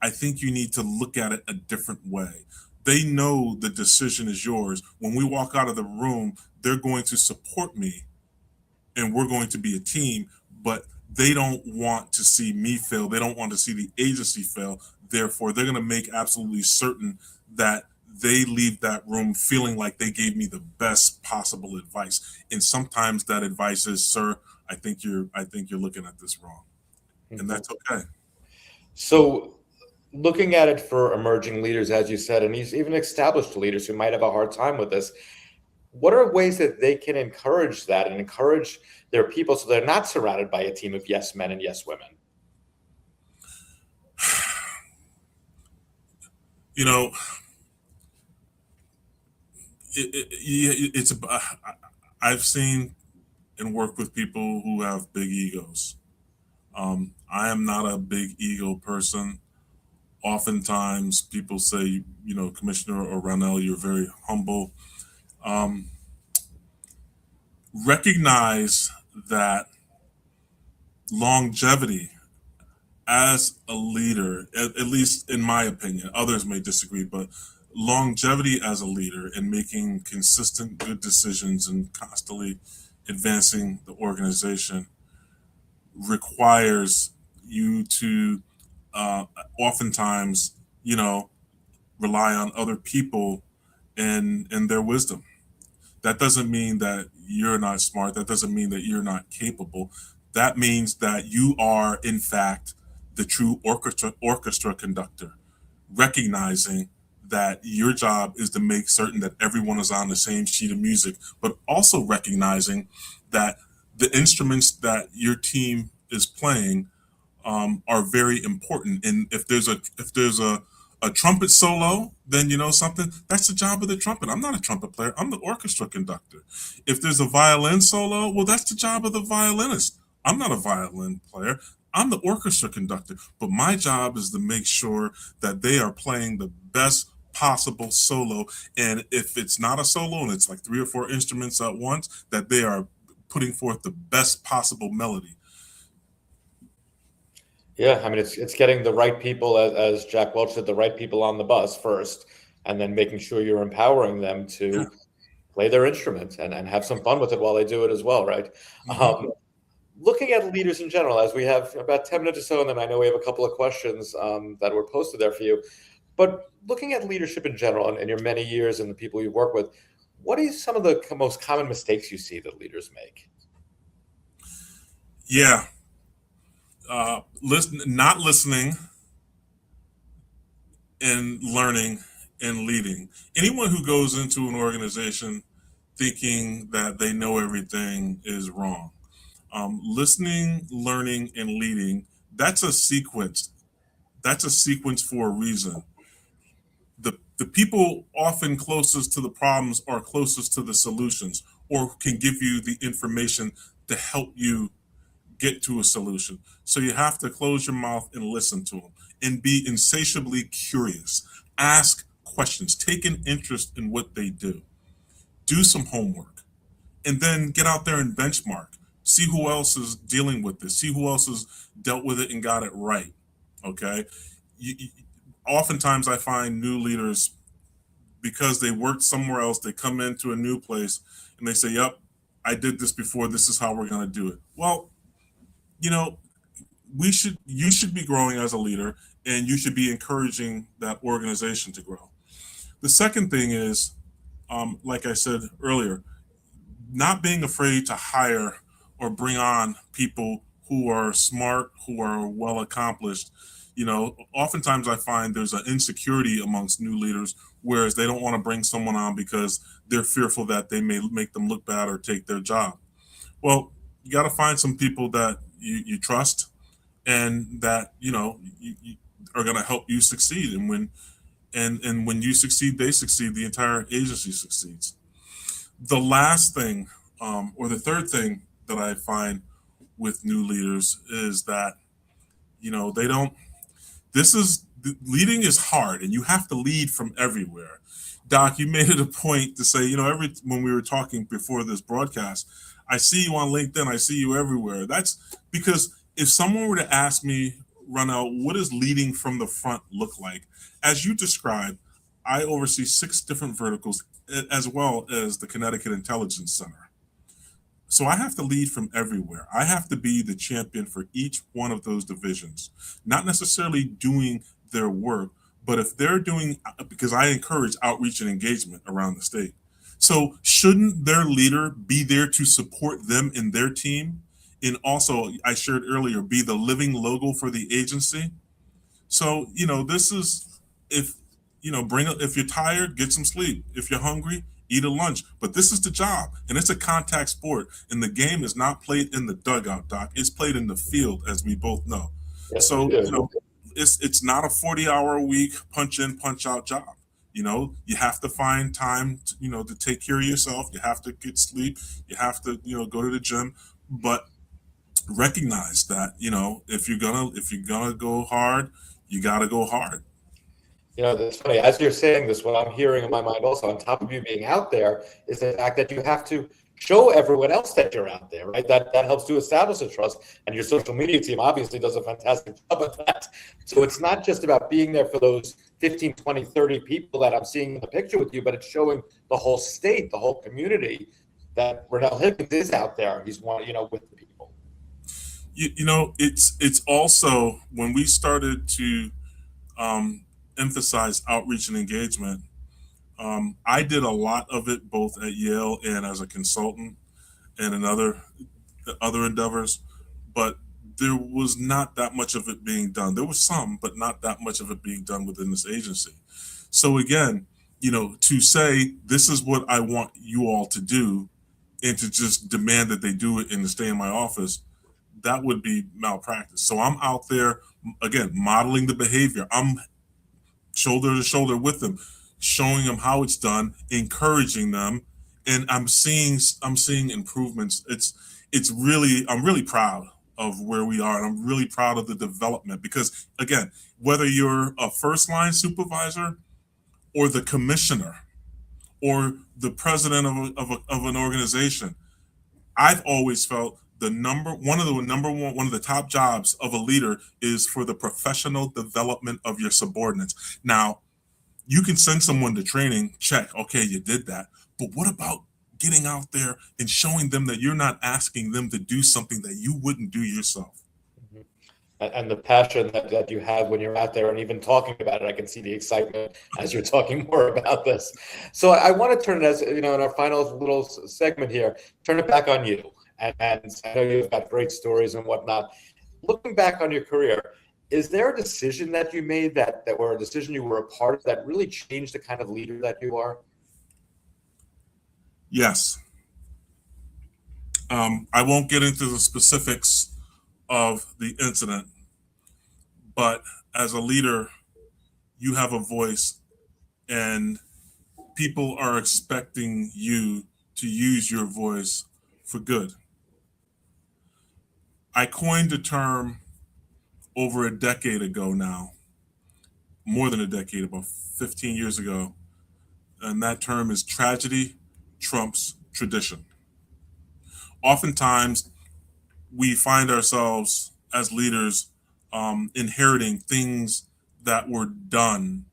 I think you need to look at it a different way. They know the decision is yours. When we walk out of the room, they're going to support me and we're going to be a team, but they don't want to see me fail. They don't want to see the agency fail. Therefore, they're going to make absolutely certain that they leave that room feeling like they gave me the best possible advice. And sometimes that advice is, "Sir, I think you're looking at this wrong." And Mhm. that's okay. So, looking at it for emerging leaders, as you said, and these even established leaders who might have a hard time with this, what are ways that they can encourage that and encourage their people so they're not surrounded by a team of yes men and yes women? You know, it's I've seen and worked with people who have big egos. I am not a big ego person. Oftentimes, people say, you know, Commissioner or Ronnell, you're very humble. Um, Recognize that longevity as a leader, at least in my opinion, others may disagree, but longevity as a leader and making consistent good decisions and constantly advancing the organization requires you to uh, oftentimes, you know, rely on other people and their wisdom. That doesn't mean that you're not smart. That doesn't mean that you're not capable. That means that you are, in fact, the true orchestra conductor, recognizing that your job is to make certain that everyone is on the same sheet of music, but also recognizing that the instruments that your team is playing are very important. And if there's a trumpet solo, then you know something. That's the job of the trumpet. I'm not a trumpet player. I'm the orchestra conductor. If there's a violin solo, well, that's the job of the violinist. I'm not a violin player. I'm the orchestra conductor. But my job is to make sure that they are playing the best possible solo. And if it's not a solo and it's like three or four instruments at once, that they are putting forth the best possible melody. Yeah, I mean, it's getting the right people, as Jack Welch said, the right people on the bus first, and then making sure you're empowering them Yeah. to play their instrument and have some fun with it while they do it as well, right? Mhm. Looking at leaders in general, as we have about 10 minutes or so, and then I know we have a couple of questions that were posted there for you. But looking at leadership in general and your many years and the people you work with, what are some of the most common mistakes you see that leaders make? Yeah, not listening and learning and leading. Anyone who goes into an organization thinking that they know everything is wrong. Listening, learning, and leading, that's a sequence. That's a sequence for a reason. The people often closest to the problems are closest to the solutions, or can give you the information to help you get to a solution. So you have to close your mouth and listen to them and be insatiably curious. Ask questions, take an interest in what they do some homework, and then get out there and benchmark. See who else is dealing with this, see who else has dealt with it and got it right. Okay. Oftentimes I find new leaders, because they worked somewhere else, they come into a new place and they say, yep, I did this before, this is how we're going to do it. Well, you know, you should be growing as a leader, and you should be encouraging that organization to grow. The second thing is, like I said earlier, not being afraid to hire or bring on people who are smart, who are well accomplished. Oftentimes I find there's an insecurity amongst new leaders, whereas they don't want to bring someone on because they're fearful that they may make them look bad or take their job. Well, you got to find some people that you trust, and that you are going to help you succeed. And when you succeed, they succeed. The entire agency succeeds. The last thing, or the third thing that I find with new leaders is that they don't. Leading is hard, and you have to lead from everywhere. Doc, you made it a point to say, every when we were talking before this broadcast, I see you on LinkedIn, I see you everywhere. That's because if someone were to ask me, Ronnell, what does leading from the front look like? As you described, I oversee 6 different verticals, as well as the Connecticut Intelligence Center. So I have to lead from everywhere. I have to be the champion for each one of those divisions, not necessarily doing their work, but if they're doing, because I encourage outreach and engagement around the state. So shouldn't their leader be there to support them in their team? And also, I shared earlier, be the living logo for the agency. So, this is, if, if you're tired, get some sleep. If you're hungry, eat a lunch. But this is the job, and it's a contact sport. And the game is not played in the dugout, Doc. It's played in the field, as we both know. Yes, So, we do. it's not a 40-hour a week punch in, punch out job. You have to find time to take care of yourself. You have to get sleep. You have to, go to the gym. But recognize that, if you're gonna go hard, you gotta go hard. That's funny. As you're saying this, what I'm hearing in my mind also, on top of you being out there, is the fact that you have to show everyone else that you're out there, right? That helps to establish a trust. And your social media team obviously does a fantastic job of that. So it's not just about being there for those 15, 20, 30 people that I'm seeing in the picture with you, but it's showing the whole state, the whole community, that Ronnell Higgins is out there. He's one, with the people. It's also, when we started to emphasize outreach and engagement, I did a lot of it both at Yale and as a consultant and in other endeavors, but there was not that much of it being done. There was some, but not that much of it being done within this agency. So again, to say this is what I want you all to do, and to just demand that they do it and to stay in my office, that would be malpractice. So I'm out there, again, modeling the behavior. I'm shoulder to shoulder with them, showing them how it's done, encouraging them, and I'm seeing improvements. I'm really proud of where we are, and I'm really proud of the development, because again, whether you're a first line supervisor or the commissioner or the president of an organization, I've always felt one of the top jobs of a leader is for the professional development of your subordinates. Now, you can send someone to training, check, okay, you did that. But what about getting out there and showing them that you're not asking them to do something that you wouldn't do yourself? Mhm. And the passion that you have when you're out there and even talking about it, I can see the excitement as you're talking more about this. So I want to turn it, as in our final little segment here, turn it back on you. And I know you've got great stories and whatnot. Looking back on your career, is there a decision that you made that were a decision you were a part of that really changed the kind of leader that you are? Yes. I won't get into the specifics of the incident, but as a leader, you have a voice, and people are expecting you to use your voice for good. I coined a term over a decade ago now, more than a decade, about 15 years ago, and that term is tragedy trumps tradition. Oftentimes, we find ourselves as leaders inheriting things that were done,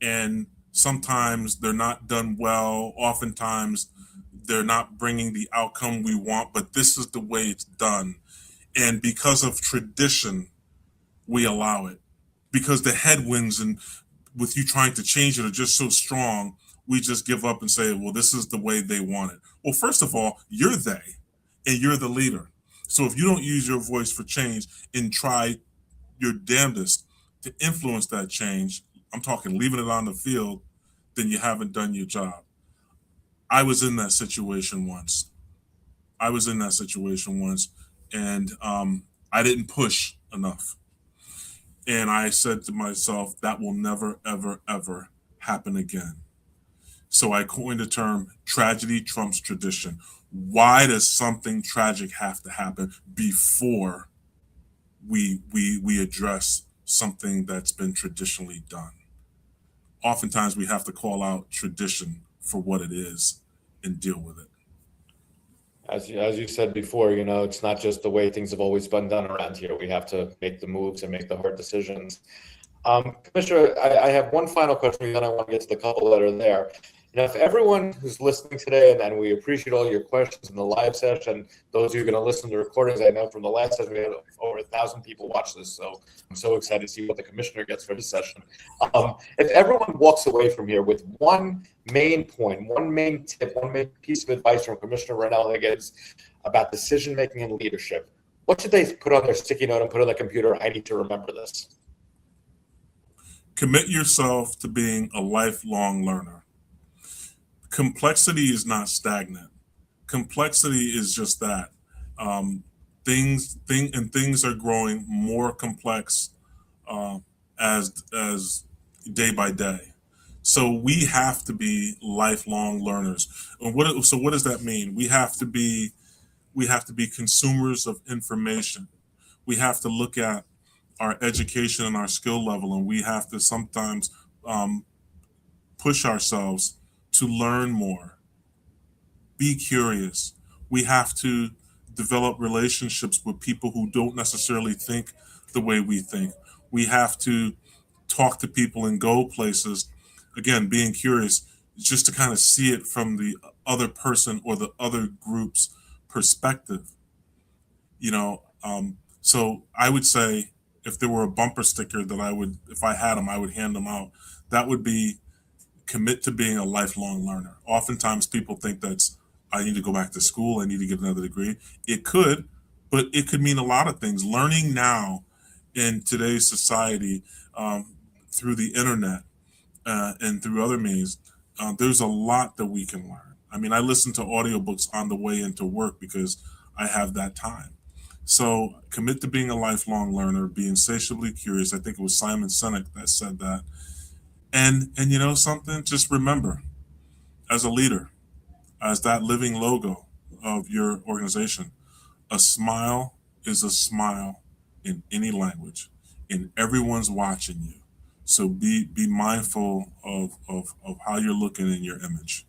and sometimes they're not done well. Oftentimes, they're not bringing the outcome we want, but this is the way it's done. And because of tradition, we allow it. Because the headwinds and with you trying to change it are just so strong, we just give up and say, well, this is the way they want it. Well, first of all, you're they, and you're the leader. So if you don't use your voice for change and try your damnedest to influence that change, I'm talking leaving it on the field, then you haven't done your job. I was in that situation once. I was in that situation once, and I didn't push enough. And I said to myself, that will never, ever, ever happen again. So I coined the term tragedy trumps tradition. Why does something tragic have to happen before we address something that's been traditionally done? Oftentimes we have to call out tradition for what it is and deal with it. As you said before, it's not just the way things have always been done around here. We have to make the moves and make the hard decisions. Commissioner, I have one final question, then I want to get to the couple that are there. If everyone who's listening today, and we appreciate all your questions in the live session, those of you who are going to listen to the recordings, I know from the last session we had over 1,000 people watch this, so I'm so excited to see what the commissioner gets for this session. If everyone walks away from here with one main point, one main tip, one main piece of advice from Commissioner Ronnell Higgins about decision-making and leadership, what should they put on their sticky note and put on the computer? I need to remember this. Commit yourself to being a lifelong learner. Complexity is not stagnant. Complexity is just that. Things are growing more complex as day by day. So we have to be lifelong learners. And what does that mean? We have to be consumers of information. We have to look at our education and our skill level, and we have to sometimes push ourselves to learn more. Be curious. We have to develop relationships with people who don't necessarily think the way we think. We have to talk to people and go places. Again, being curious, just to kind of see it from the other person or the other group's perspective. So I would say if there were a bumper sticker that if I had them, I would hand them out. That would be commit to being a lifelong learner. Oftentimes people think I need to go back to school, I need to get another degree. It could, but it could mean a lot of things. Learning now in today's society, through the internet and through other means, there's a lot that we can learn. I mean, I listen to audiobooks on the way into work because I have that time. So commit to being a lifelong learner, be insatiably curious. I think it was Simon Sinek that said that. And something, just remember, as a leader, as that living logo of your organization, a smile is a smile in any language, and everyone's watching you. So be mindful of how you're looking in your image.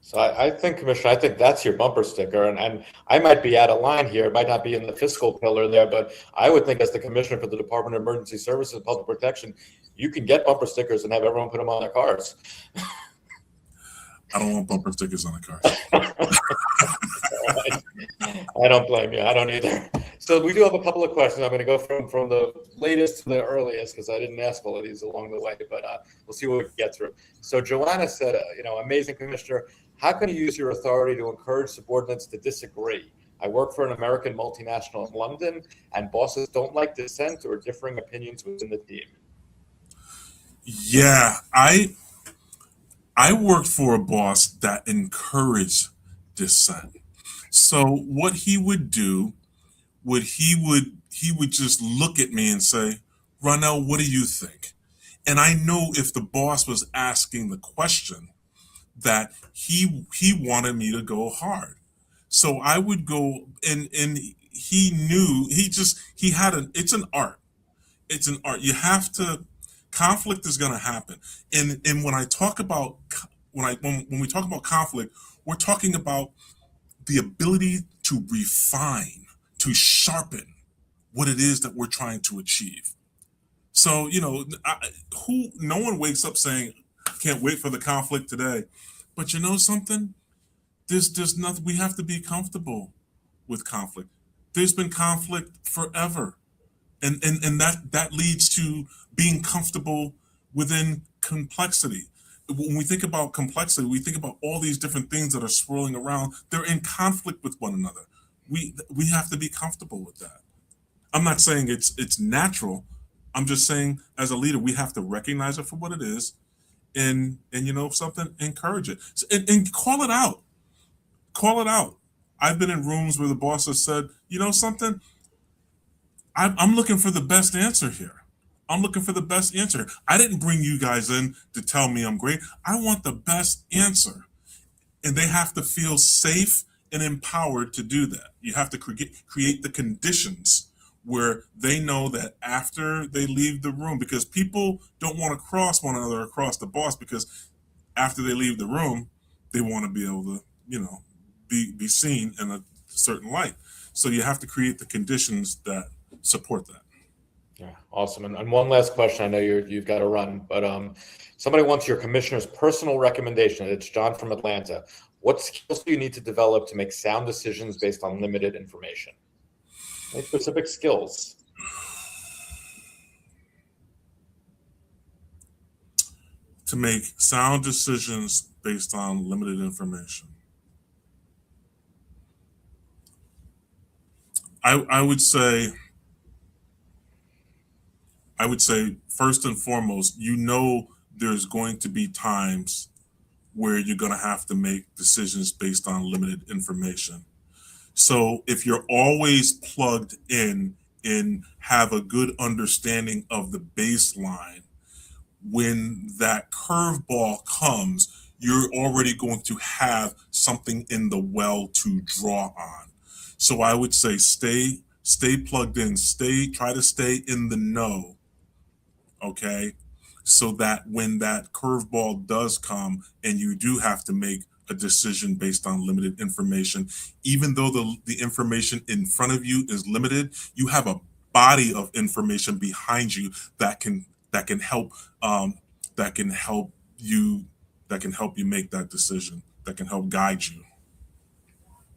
So I think, Commissioner, I think that's your bumper sticker. And I might be out of line here. It might not be in the fiscal pillar there, but I would think as the Commissioner for the Department of Emergency Services and Public Protection, you can get bumper stickers and have everyone put them on their cars. I don't want bumper stickers on the cars. I don't blame you. I don't either. So we do have a couple of questions. I'm going to go from the latest to the earliest because I didn't ask all of these along the way, but we'll see what we can get through. So Joanna said, amazing Commissioner, how can you use your authority to encourage subordinates to disagree? I work for an American multinational in London, and bosses don't like dissent or differing opinions within the team. Yeah, I worked for a boss that encouraged dissent. So what he would do he would just look at me and say, Ronnell, what do you think? And I know if the boss was asking the question, that he wanted me to go hard. So I would go, and he knew, he had it's an art. It's an art. You have to, conflict is going to happen. And when I talk about, when we talk about conflict, we're talking about the ability to refine, to sharpen what it is that we're trying to achieve. So, no one wakes up saying, can't wait for the conflict today. But you know something? There's nothing, we have to be comfortable with conflict. There's been conflict forever. And that leads to being comfortable within complexity. When we think about complexity, we think about all these different things that are swirling around. They're in conflict with one another. We have to be comfortable with that. I'm not saying it's natural. I'm just saying, as a leader, we have to recognize it for what it is, and something, encourage it, and call it out. Call it out. I've been in rooms where the boss has said, something, I'm looking for the best answer here. I'm looking for the best answer. I didn't bring you guys in to tell me I'm great. I want the best answer. And they have to feel safe and empowered to do that. You have to create the conditions where they know that after they leave the room, because people don't want to cross one another across the boss, because after they leave the room, they want to be able to, be seen in a certain light. So you have to create the conditions that support that. Yeah, awesome. And one last question. I know you've got to run, but somebody wants your commissioner's personal recommendation. It's John from Atlanta. What skills do you need to develop to make sound decisions based on limited information? Any specific skills? To make sound decisions based on limited information. I would say first and foremost, there's going to be times where you're going to have to make decisions based on limited information. So if you're always plugged in and have a good understanding of the baseline, when that curveball comes, you're already going to have something in the well to draw on. So I would say stay plugged in, try to stay in the know, okay? So that when that curveball does come and you do have to make a decision based on limited information, even though the information in front of you is limited, you have a body of information behind you that can help that can help you make that decision, that can help guide you.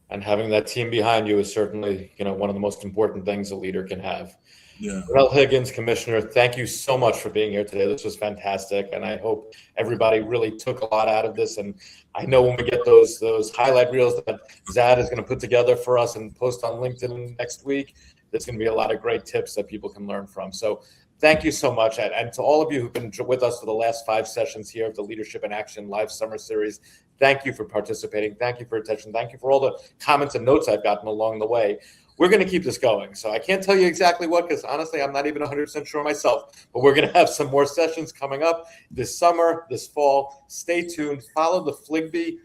And having that team behind you is certainly, one of the most important things a leader can have. Yeah. Ronnell Higgins, Commissioner, thank you so much for being here today. This was fantastic, and I hope everybody really took a lot out of this. And I know when we get those highlight reels that Zad is going to put together for us and post on LinkedIn next week, there's going to be a lot of great tips that people can learn from. So thank you so much. And to all of you who've been with us for the last 5 sessions here of the Leadership in Action Live Summer Series, thank you for participating. Thank you for attention. Thank you for all the comments and notes I've gotten along the way. We're going to keep this going. So I can't tell you exactly what, because honestly, I'm not even 100% sure myself, but we're going to have some more sessions coming up this summer, this fall. Stay tuned. Follow the FLIGBY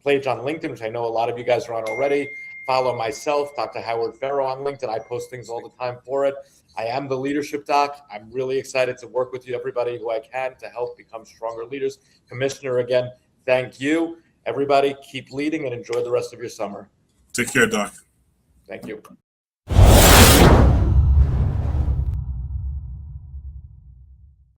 page on LinkedIn, which I know a lot of you guys are on already. Follow myself, Dr. Howard Fero, on LinkedIn. I post things all the time for it. I am the Leadership Doc. I'm really excited to work with you, everybody who I can, to help become stronger leaders. Commissioner, again, thank you. Everybody, keep leading and enjoy the rest of your summer. Take care, Doc. Thank you.